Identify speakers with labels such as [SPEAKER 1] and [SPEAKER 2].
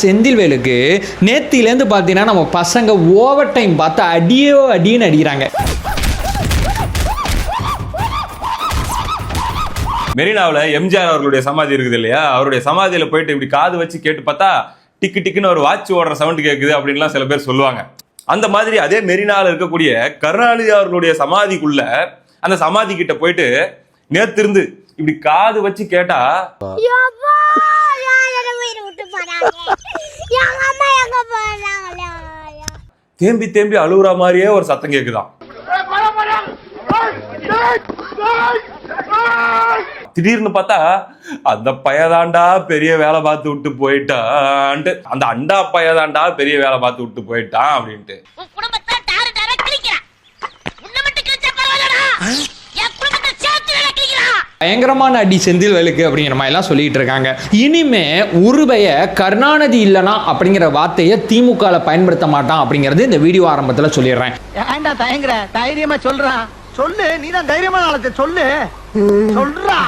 [SPEAKER 1] செந்தில்வேலுக்கு நேத்திலேருந்து பார்த்தீங்கன்னா நம்ம பசங்க ஓவர் டைம் பார்த்து அடின்னு அடிக்கிறாங்க.
[SPEAKER 2] மெரினாவில் எம்ஜிஆர் அவர்களுடைய சமாதி இருக்குது இல்லையா, அவருடைய சமாதியில் போயிட்டு இப்படி காது வச்சு கேட்டு பார்த்தா டிக்கு டிக்குன்னு ஒரு வாட்ச் ஓடுற சவுண்ட் கேட்குது அப்படின்லாம் சில பேர் சொல்லுவாங்க. அந்த மாதிரி அதே மெரினாவில் இருக்கக்கூடிய கருணாநிதி அவர்களுடைய சமாதிக்குள்ள அந்த சமாதி கிட்ட போயிட்டு நேத்திருந்து இப்படி காது வச்சு கேட்டா தேம்பி தேம்பி அழுகுற மாதிரியே ஒரு சத்தம் கேக்குதான். திடீர்னு பார்த்தா அந்த பையதாண்டா பெரிய வேலை பார்த்து விட்டு போயிட்டான்ட்டு, அந்த அண்டா பையதாண்டா பெரிய வேலை பார்த்து விட்டு போயிட்டான் அப்படின்ட்டு.
[SPEAKER 1] பயங்கரமான அடி செந்தில்வேலுக்கு அப்படிங்கிற மாதிரி எல்லாம் சொல்லிட்டு இருக்காங்க. இனிமே உருவைய கருணாநிதி இல்லனா அப்படிங்கிற வார்த்தையை திமுக பயன்படுத்த மாட்டான் அப்படிங்கறது இந்த வீடியோ ஆரம்பத்துல சொல்லிடுறேன்.
[SPEAKER 3] ஏன்டா தயங்குற? தைரியமா சொல்றா, சொல்லு. நீதான் தைரியமான ஆளத்தை சொல்லு, சொல்றா.